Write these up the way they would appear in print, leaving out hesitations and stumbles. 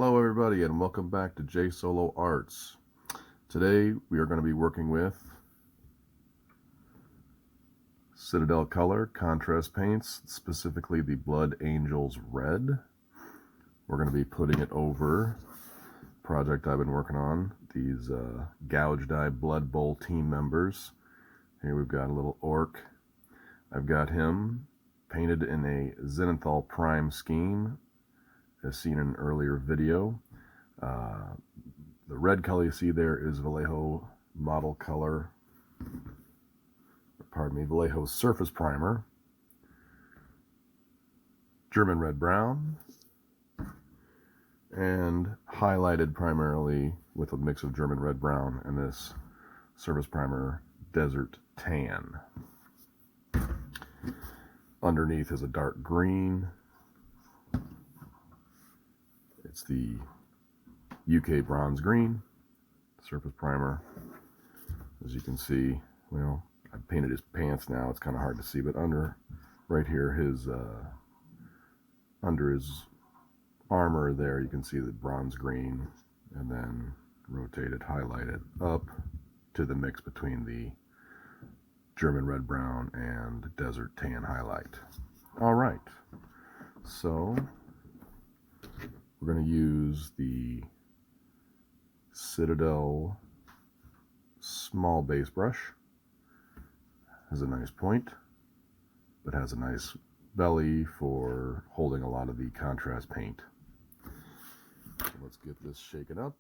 Hello everybody and welcome back to J Solo Arts. Today we are going to be working with Citadel color contrast paints, specifically the Blood Angels Red. We're going to be putting it over a project I've been working on, these Gouged Blood Bowl team members. Here we've got a little orc. I've got him painted in a Zenithal Prime scheme, as seen in an earlier video. The red color you see there is Vallejo model color, Vallejo surface primer, German red brown, and highlighted primarily with a mix of German red brown and this surface primer desert tan. Underneath is a dark green. It's the UK bronze green surface primer. As you can see, well, I've painted his pants now. It's kind of hard to see, but right here, under his armor there, you can see the bronze green, and then rotated, highlighted up to the mix between the German red brown and desert tan highlight. All right, so we're going to use the Citadel small base brush. Has a nice point, but has a nice belly for holding a lot of the contrast paint. So let's get this shaken up.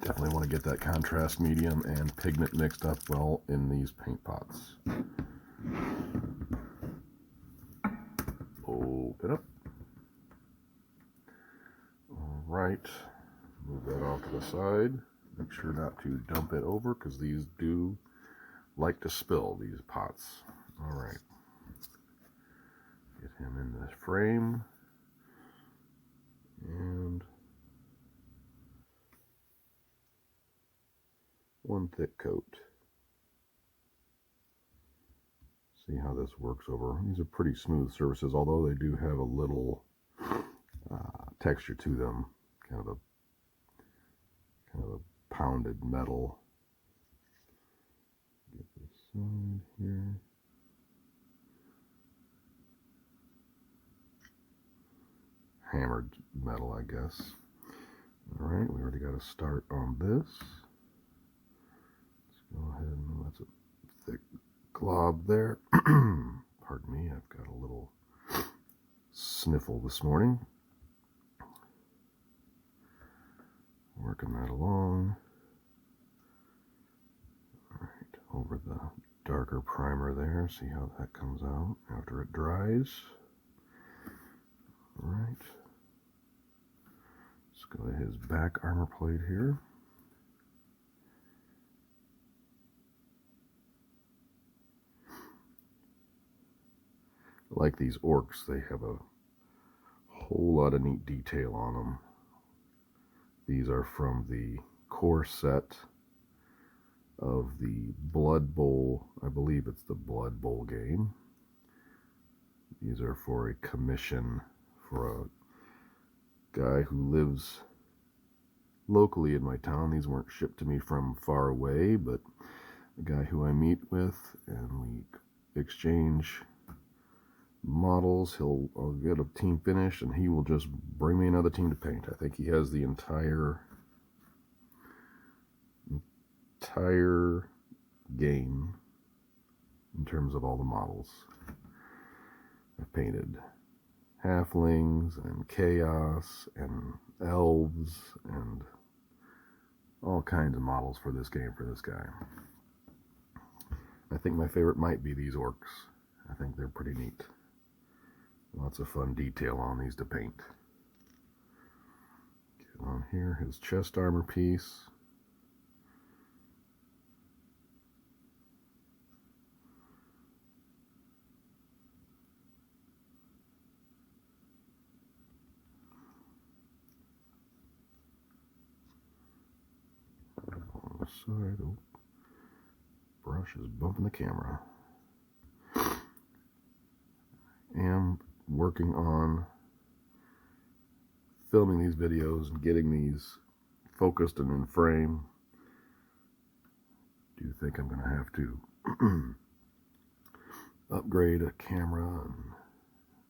Definitely want to get that contrast medium and pigment mixed up well in these paint pots. Open up. All right, move that off to the side. Make sure not to dump it over because these do like to spill, these pots. All right, get him in the frame and one thick coat. See how this works over. These are pretty smooth surfaces, although they do have a little texture to them, kind of a pounded metal. Get this side here. Hammered metal, I guess. All right, we already got a start on this. Let's go ahead and that's a thick glob there. Pardon me, I've got a little sniffle this morning. Working that along. All right, over the darker primer there. See how that comes out after it dries. All right. Let's go to his back armor plate here. Like these orcs, they have a whole lot of neat detail on them. These are from the core set of the Blood Bowl. I believe it's the Blood Bowl game. These are for a commission for a guy who lives locally in my town. These weren't shipped to me from far away, but a guy who I meet with, and we exchange models. I'll get a team finished and he will just bring me another team to paint. I think he has the entire game in terms of all the models. I've painted halflings and chaos and elves and all kinds of models for this game for this guy. I think my favorite might be these orcs. I think they're pretty neat. Lots of fun detail on these to paint. Get on here, his chest armor piece. On the side, oh, brush is bumping the camera. working on filming these videos and getting these focused and in frame. Do you think I'm going to have to upgrade a camera and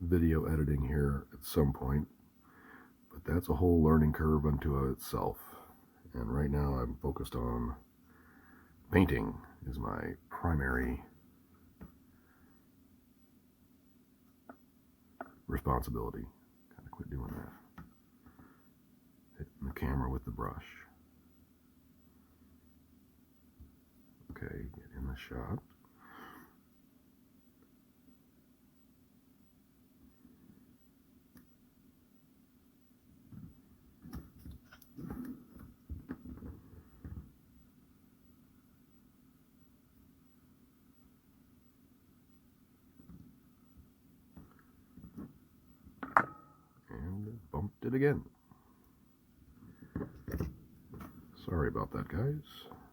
video editing here at some point? But that's a whole learning curve unto itself. And right now I'm focused on painting is my primary responsibility. Gotta quit doing that. Hitting the camera with the brush. Okay, get in the shot. And bumped it again. Sorry about that, guys.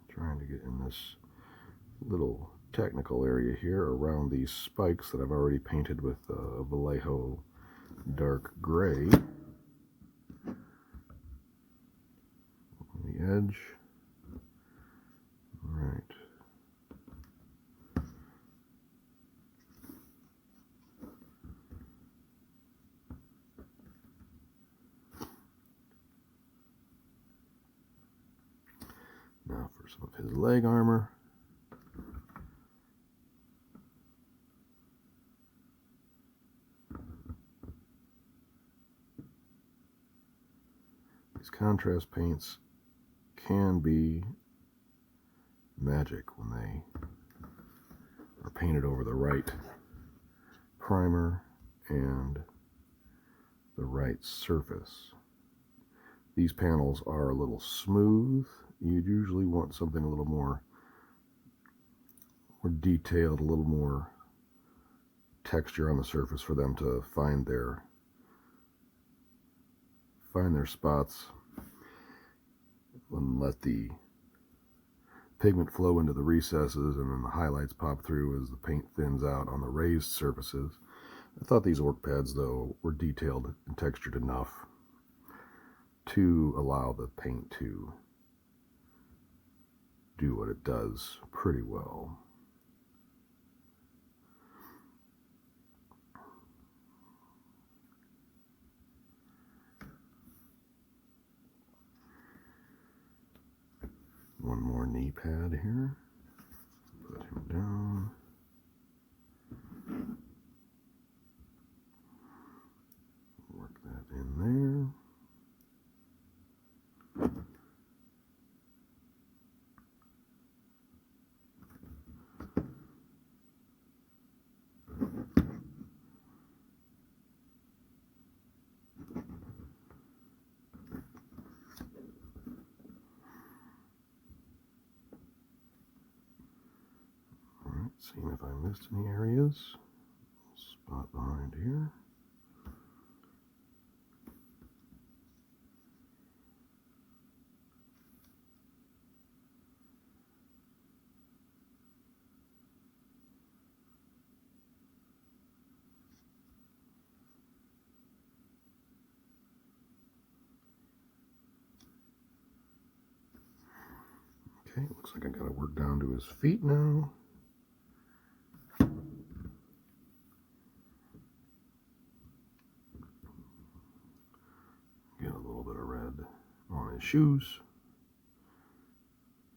Trying to get in this little technical area here around these spikes that I've already painted with Vallejo dark gray on the edge. All right. Now for some of his leg armor. These contrast paints can be magic when they are painted over the right primer and the right surface. These panels are a little smooth. You'd usually want something a little more detailed, a little more texture on the surface for them to find their spots and let the pigment flow into the recesses, and then the highlights pop through as the paint thins out on the raised surfaces. I thought these orc pads, though, were detailed and textured enough to allow the paint to do what it does pretty well. One more knee pad here. Put him down. Work that in there. Seeing if I missed any areas. Spot behind here. Okay, looks like I gotta work down to his feet now. Get a little bit of red on his shoes.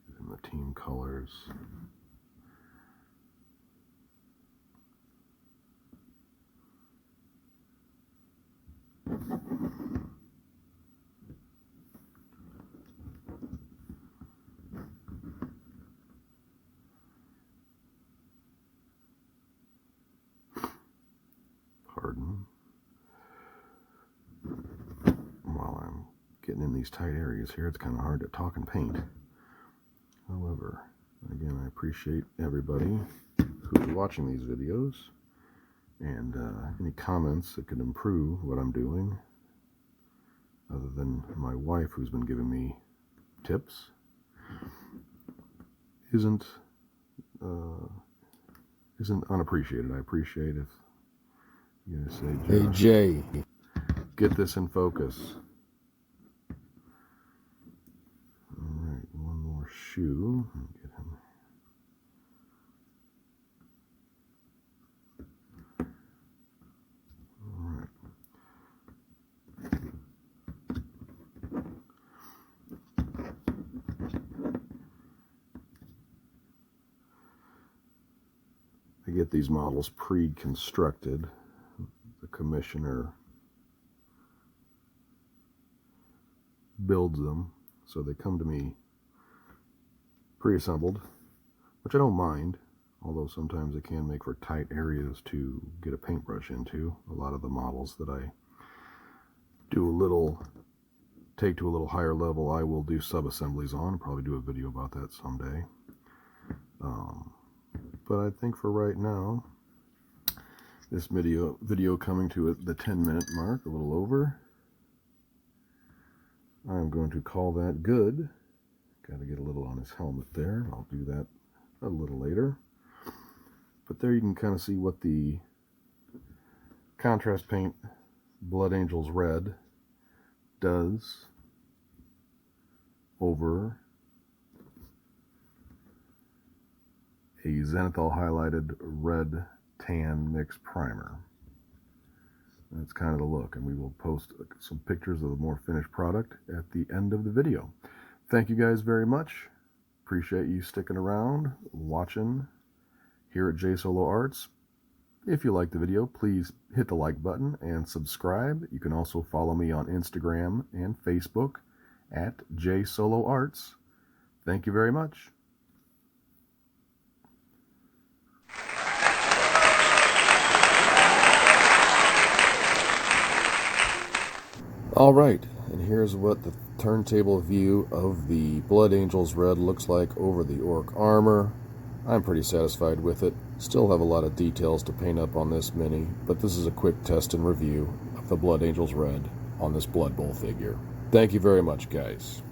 Using the team colors. Pardon. While I'm getting in these tight areas here, it's kind of hard to talk and paint. However, again, I appreciate everybody who's watching these videos, and any comments that could improve what I'm doing, other than my wife who's been giving me tips, isn't unappreciated. I appreciate if You gonna say, Hey Josh, Jay, get this in focus. Alright, one more shoe. Get him. Alright. I get these models pre-constructed. The commissioner builds them, so they come to me pre-assembled, which I don't mind, although sometimes it can make for tight areas to get a paintbrush into. A lot of the models that I take to a little higher level, I will do sub-assemblies on. Probably do a video about that someday. But I think for right now, this video coming to the 10-minute mark, a little over, I'm going to call that good. Got to get a little on his helmet there. I'll do that a little later. But there you can kind of see what the contrast paint Blood Angels Red does over a zenithal highlighted red tan mix primer. That's kind of the look, and we will post some pictures of the more finished product at the end of the video. Thank you guys very much. Appreciate you sticking around, watching here at J Solo Arts. If you liked the video, please hit the like button and subscribe. You can also follow me on Instagram and Facebook at J Solo Arts. Thank you very much. Alright, and here's what the turntable view of the Blood Angels Red looks like over the Orc armor. I'm pretty satisfied with it. Still have a lot of details to paint up on this mini, but this is a quick test and review of the Blood Angels Red on this Blood Bowl figure. Thank you very much, guys.